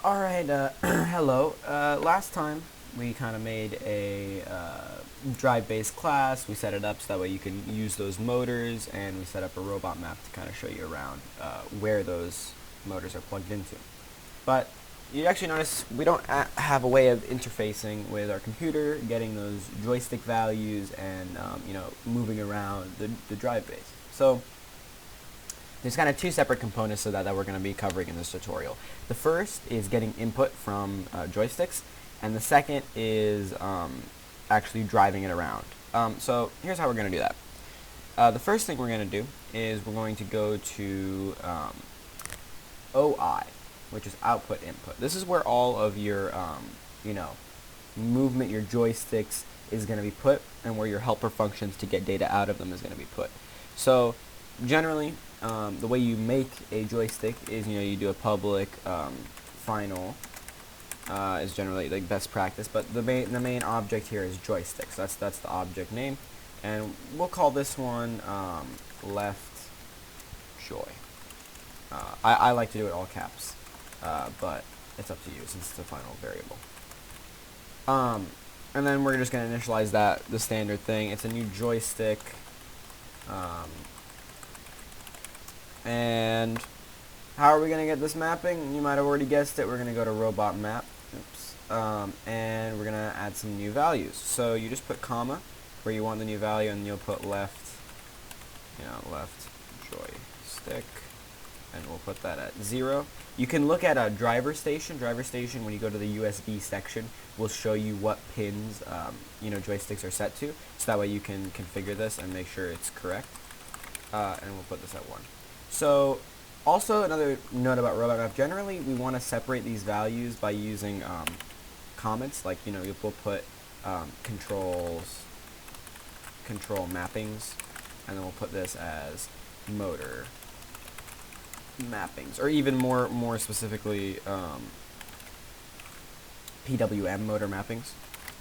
Alright, hello. Last time we kind of made a drive-based class. We set it up so that way you can use those motors, and we set up a robot map to kind of show you around where those motors are plugged into. But you actually notice we don't have a way of interfacing with our computer, getting those joystick values, and moving around the drive base. So there's kind of two separate components to that we're going to be covering in this tutorial. The first is getting input from joysticks, and the second is actually driving it around. So here's how we're going to do that. The first thing we're going to do is we're going to go to OI, which is output input. This is where all of your movement, your joysticks is going to be put, and where your helper functions to get data out of them is going to be put. So generally, the way you make a joystick is, you do a public final is generally like best practice, but the main object here is joysticks. That's the object name, and we'll call this one left joy. I like to do it all caps, but it's up to you since it's the final variable. And then we're just going to initialize the standard thing. It's a new joystick. And how are we going to get this mapping? You might have already guessed it. We're going to go to robot map. Oops. And we're going to add some new values. So you just put comma where you want the new value, and you'll put left joystick, and we'll put that at 0. You can look at a driver station. Driver station, when you go to the USB section, will show you what pins joysticks are set to, so that way you can configure this and make sure it's correct. And we'll put this at 1. So also another note about robot map, generally we want to separate these values by using comments, like we'll put control mappings, and then we'll put this as motor mappings, or even more specifically PWM motor mappings,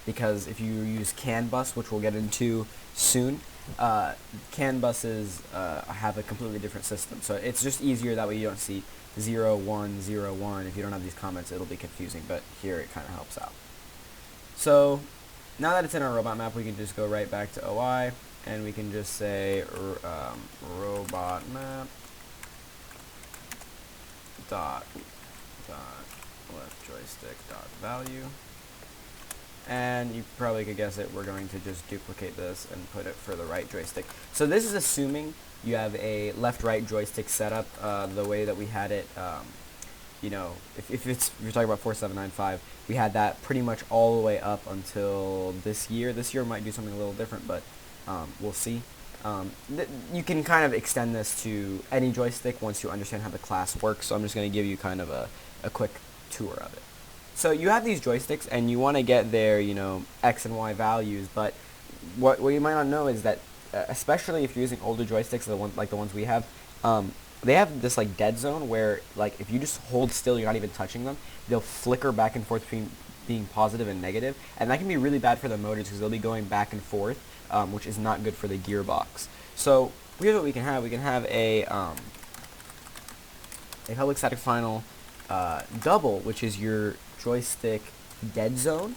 because if you use CAN bus, which we'll get into soon, CAN buses have a completely different system, so it's just easier that way you don't see 0, 1, 0, 1. If you don't have these comments, it'll be confusing, but here it kind of helps out. So now that it's in our robot map, we can just go right back to OI, and we can just say robot map dot left joystick dot value. And you probably could guess it, we're going to just duplicate this and put it for the right joystick. So this is assuming you have a left-right joystick setup the way that we had it, if you're talking about 4795, we had that pretty much all the way up until this year. This year might do something a little different, but we'll see. You can kind of extend this to any joystick once you understand how the class works, so I'm just going to give you kind of a quick tour of it. So you have these joysticks, and you want to get their, X and Y values, but what you might not know is that, especially if you're using older joysticks, like the ones we have, they have this like dead zone where, like, if you just hold still, you're not even touching them, they'll flicker back and forth between being positive and negative, and that can be really bad for the motors because they'll be going back and forth, which is not good for the gearbox. So here's what we can have. We can have a public static final double, which is your joystick dead zone.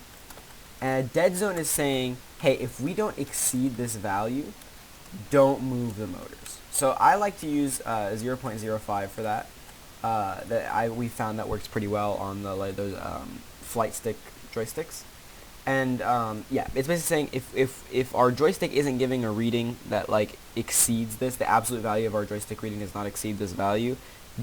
And dead zone is saying, hey, if we don't exceed this value, don't move the motors. So I like to use 0.05 for that. We found that works pretty well on those flight stick joysticks. And yeah, it's basically saying if our joystick isn't giving a reading that like exceeds this, the absolute value of our joystick reading does not exceed this value,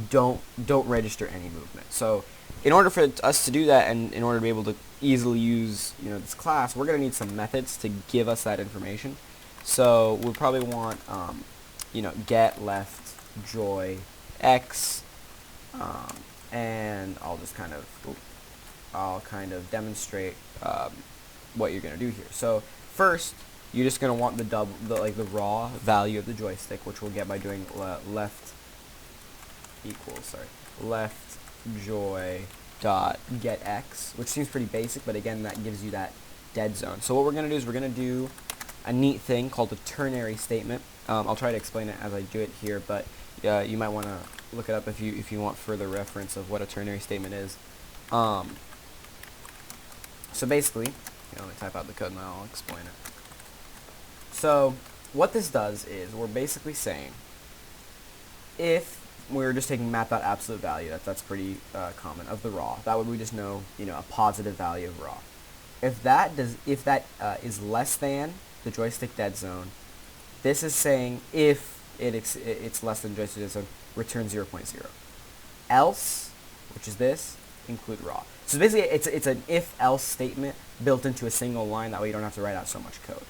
don't register any movement. So in order for us to do that, and in order to be able to easily use this class, we're going to need some methods to give us that information. So we'll probably want get left joy x, and I'll kind of demonstrate what you're going to do here. So first, you're just going to want the raw value of the joystick, which we'll get by doing left joy dot get x, which seems pretty basic, but again, that gives you that dead zone. So what we're going to do is we're going to do a neat thing called a ternary statement. I'll try to explain it as I do it here, but you might want to look it up if you want further reference of what a ternary statement is. So basically, let me type out the code and I'll explain it. So what this does is we're basically saying if we're just taking map.absolute value, that's pretty common, of the raw. That way we just know, a positive value of raw. If that is less than the joystick dead zone, this is saying if it's less than joystick dead zone, return 0.0. Else, which is this, include raw. So basically, it's an if-else statement built into a single line. That way you don't have to write out so much code.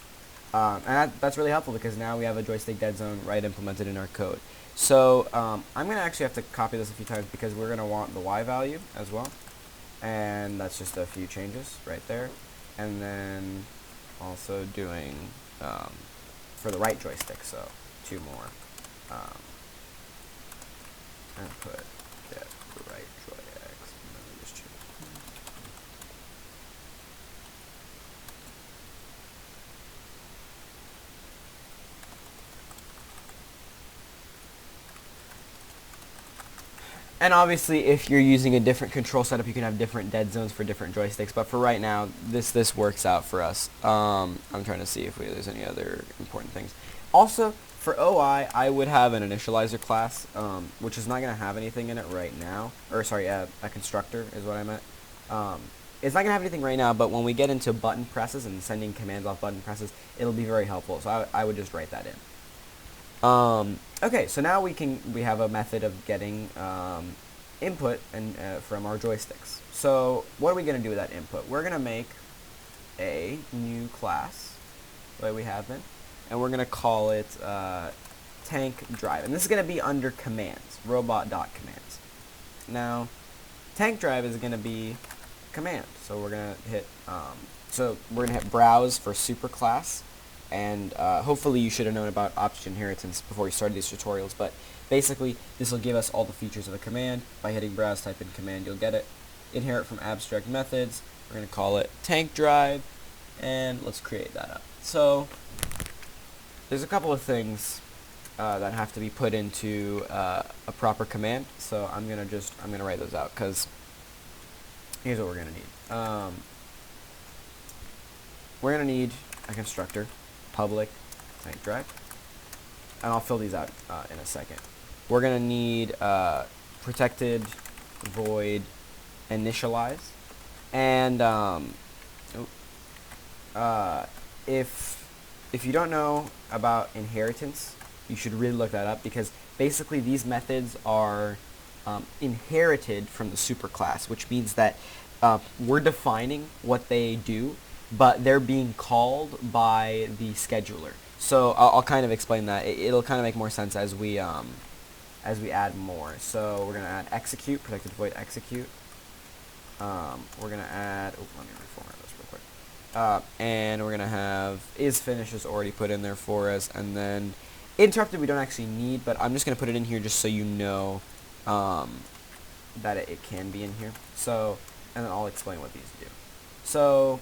And that's really helpful because now we have a joystick dead zone right implemented in our code. So I'm going to actually have to copy this a few times because we're going to want the y value as well. And that's just a few changes right there. And then also doing for the right joystick, so 2 more. And put get the right joy x. And then we just choose. And obviously, if you're using a different control setup, you can have different dead zones for different joysticks. But for right now, this works out for us. I'm trying to see if there's any other important things. Also, for OI, I would have an initializer class, which is not going to have anything in it right now. Or sorry, a constructor is what I meant. It's not going to have anything right now, but when we get into button presses and sending commands off button presses, it'll be very helpful. So I would just write that in. Okay, so now we have a method of getting input from our joysticks. So what are we going to do with that input? We're going to make a new class, the way we have been, and we're going to call it tank drive. And this is going to be under commands, robot.commands. Now, tank drive is going to be command. So we're going to hit browse for superclass. And hopefully you should have known about object inheritance before you started these tutorials, but basically this will give us all the features of a command. By hitting browse, type in command, you'll get it. Inherit from abstract methods. We're going to call it tank drive, and let's create that up. So there's a couple of things that have to be put into a proper command. So I'm gonna write those out because here's what we're gonna need. We're gonna need a constructor. Public tank drive, and I'll fill these out in a second. We're gonna need protected void initialize, and if you don't know about inheritance, you should really look that up because basically these methods are inherited from the superclass, which means that we're defining what they do, but they're being called by the scheduler. So I'll kind of explain that. It'll kind of make more sense as we add more. So we're gonna add execute, protected void execute. We're gonna add. Oh, let me reformat this real quick. And we're gonna have isFinish is already put in there for us, and then interrupted we don't actually need, but I'm just gonna put it in here just so you know that it can be in here. So, and then I'll explain what these do. So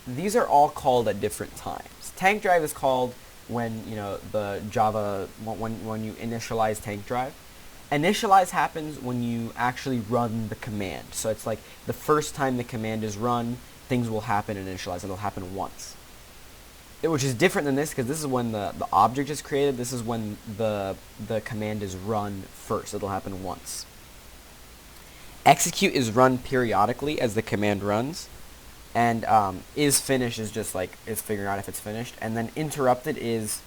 these are all called at different times. Tank drive is called when the Java when you initialize tank drive. Initialize happens when you actually run the command. So it's like the first time the command is run, things will happen in initialize, and it'll happen once. Which is different than this because this is when the object is created. This is when the command is run first. It'll happen once. Execute is run periodically as the command runs. And isFinish is just like it's figuring out if it's finished. And then interrupted is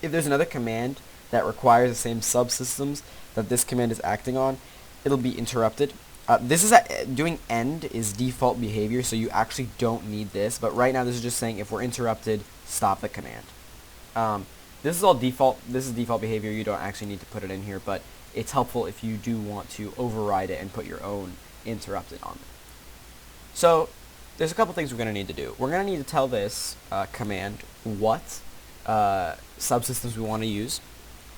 if there's another command that requires the same subsystems that this command is acting on, it'll be interrupted. This is doing end is default behavior, so you actually don't need this. But right now, this is just saying if we're interrupted, stop the command. This is all default. This is default behavior. You don't actually need to put it in here, but it's helpful if you do want to override it and put your own interrupted on it. So there's a couple things we're going to need to do. We're going to need to tell this command what subsystems we want to use,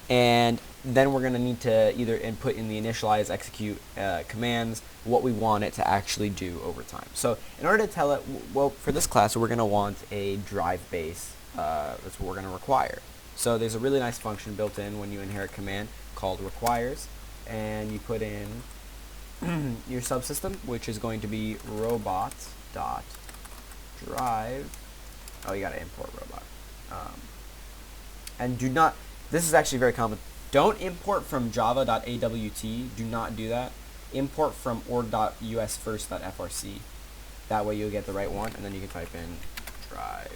and then we're going to need to either input in the initialize, execute commands what we want it to actually do over time. So in order to tell it, well, for this class, we're going to want a drive base. That's what we're going to require. So there's a really nice function built in when you inherit command called requires, and you put in your subsystem, which is going to be robot dot drive. Oh, you gotta import robot. And do not, this is actually very common. Don't import from java.awt. Do not do that. Import from org.usfirst.frc. That way you'll get the right one, and then you can type in drive.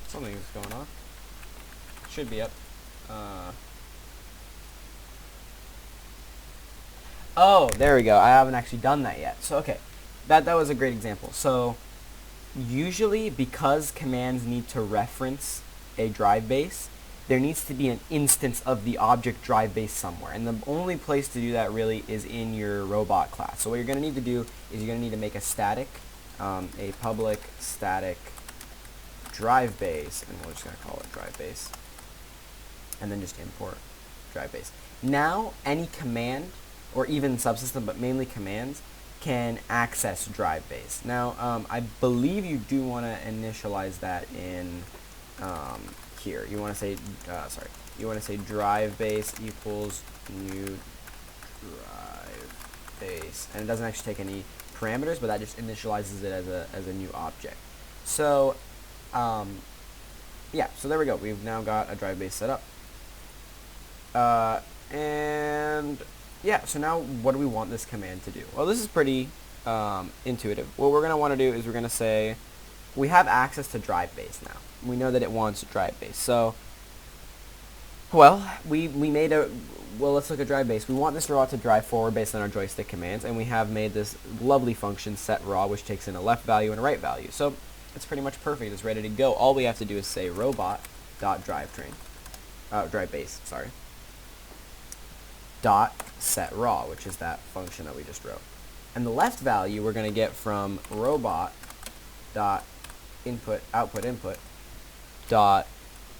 Something is going on. Should be up. Oh, there we go. I haven't actually done that yet. So, okay. That was a great example. So, usually, because commands need to reference a drive base, there needs to be an instance of the object drive base somewhere. And the only place to do that really is in your robot class. So what you're going to need to do is you're going to need to make a static, a public static drive base, and we're just going to call it drive base. And then just import drive base. Now, any command, or even subsystem, but mainly commands, can access drive base. Now, I believe you do want to initialize that in here. You want to say, you want to say drive base equals new drive base, and it doesn't actually take any parameters, but that just initializes it as a new object. So, yeah. So there we go. We've now got a drive base set up. And yeah, so now what do we want this command to do? Well, this is pretty intuitive. What we're going to want to do is we're going to say we have access to drive base now. We know that it wants drive base. So, well, we made a, well, let's look at drive base. We want this robot to drive forward based on our joystick commands, and we have made this lovely function set raw, which takes in a left value and a right value. So it's pretty much perfect. It's ready to go. All we have to do is say robot.drivetrain, drive base, sorry, dot set raw, which is that function that we just wrote. And the left value we're going to get from robot dot input output input dot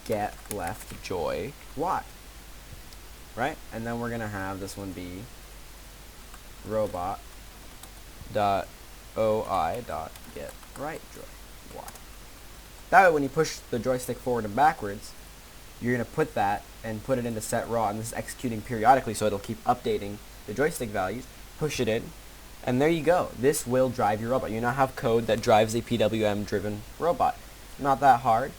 get left joy y, right? And then we're going to have this one be robot dot oi dot get right joy y. That way when you push the joystick forward and backwards, you're going to put that and put it into set raw, and this is executing periodically, so it'll keep updating the joystick values. Push it in, and there you go. This will drive your robot. You now have code that drives a PWM-driven robot. Not that hard.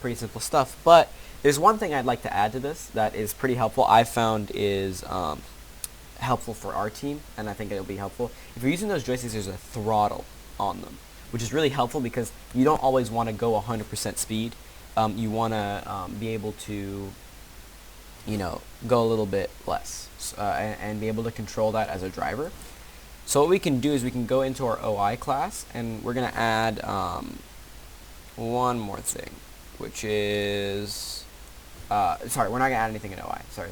Pretty simple stuff. But there's one thing I'd like to add to this that is pretty helpful. I found is helpful for our team, and I think it'll be helpful. If you're using those joysticks, there's a throttle on them, which is really helpful because you don't always want to go 100% speed. You want to be able to, you know, go a little bit less and be able to control that as a driver. So what we can do is we can go into our OI class, and we're going to add one more thing, which is, sorry, we're not going to add anything in OI. Sorry.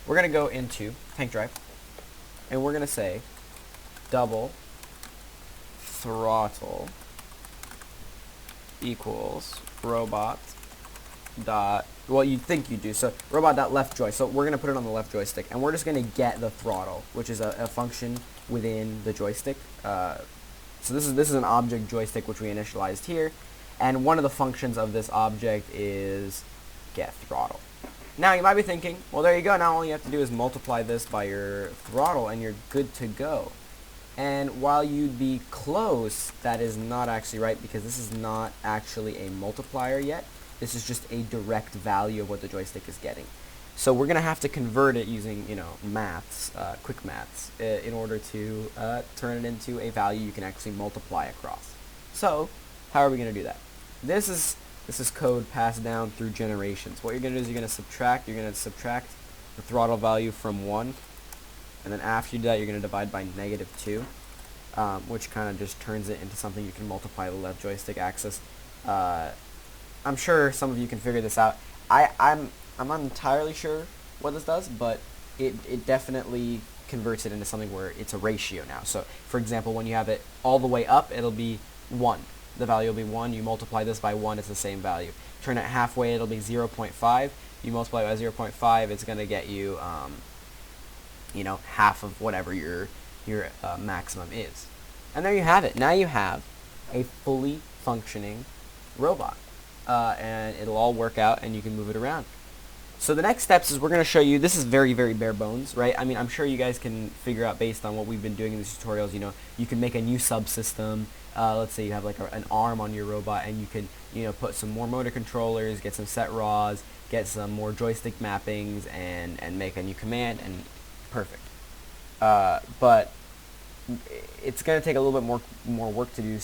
We're going to go into tank drive, and we're going to say double throttle equals robot dot, well, you'd think you do, so robot dot left joy. So we're going to put it on the left joystick, and we're just going to get the throttle, which is a function within the joystick. So this is an object joystick which we initialized here, and one of the functions of this object is get throttle. Now you might be thinking, well, there you go. Now all you have to do is multiply this by your throttle, and you're good to go. And while you'd be close, that is not actually right, because this is not actually a multiplier yet. This is just a direct value of what the joystick is getting. So we're going to have to convert it using, you know, maths, quick maths, in order to turn it into a value you can actually multiply across. So how are we going to do that? This is code passed down through generations. What you're going to do is you're going to subtract the throttle value from 1. And then after you do that, you're going to divide by -2, which kind of just turns it into something you can multiply the left joystick axis. I'm sure some of you can figure this out. I'm not entirely sure what this does, but it definitely converts it into something where it's a ratio now. So, for example, when you have it all the way up, it'll be 1. The value will be 1. You multiply this by 1, it's the same value. Turn it halfway, it'll be 0.5. You multiply by 0.5, it's going to get you, you know, half of whatever your maximum is. And there you have it. Now you have a fully functioning robot. And it'll all work out, and you can move it around. So the next steps is we're going to show you, this is very, very bare bones, right? I mean, I'm sure you guys can figure out based on what we've been doing in these tutorials, you know, you can make a new subsystem. Let's say you have like an arm on your robot, and you can, you know, put some more motor controllers, get some set raws, get some more joystick mappings, and make a new command, and perfect. But it's going to take a little bit more work to do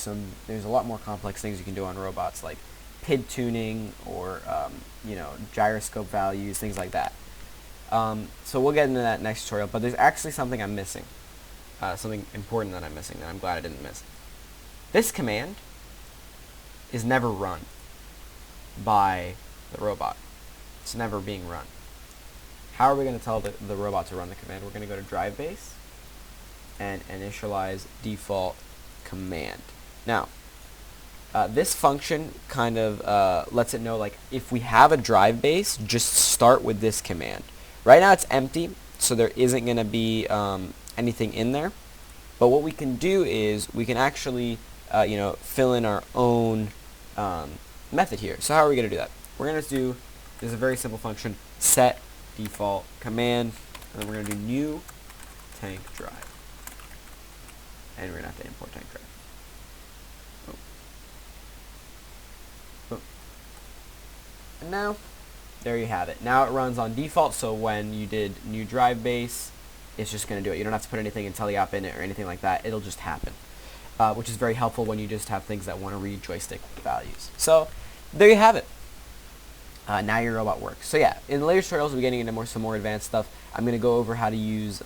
there's a lot more complex things you can do on robots, like PID tuning or you know, gyroscope values, things like that. So we'll get into that next tutorial, but there's actually something I'm missing, something important that I'm missing that I'm glad I didn't miss. This command is never run by the robot. It's never being run. How are we going to tell the robot to run the command? We're going to go to drive base and initialize default command. Now, this function kind of lets it know, like, if we have a drive base, just start with this command. Right now it's empty, so there isn't going to be anything in there. But what we can do is we can actually you know, fill in our own method here. So how are we going to do that? We're going to do, this is a very simple function, set default command, and then we're going to do new tank drive. And we're going to have to import tank drive. And now, there you have it. Now it runs on default, so when you did new drive base, it's just going to do it. You don't have to put anything in teleop in it or anything like that. It'll just happen, which is very helpful when you just have things that want to read joystick values. So there you have it. Now your robot works. So yeah, in the later tutorials, we'll be getting into some more advanced stuff. I'm going to go over how to use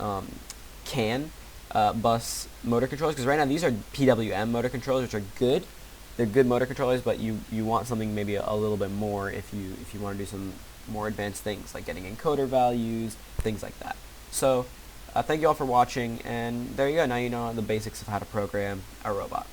CAN bus motor controllers, because right now these are PWM motor controllers, which are good. They're good motor controllers, but you want something maybe a little bit more if you want to do some more advanced things, like getting encoder values, things like that. So thank you all for watching, and there you go. Now you know the basics of how to program a robot.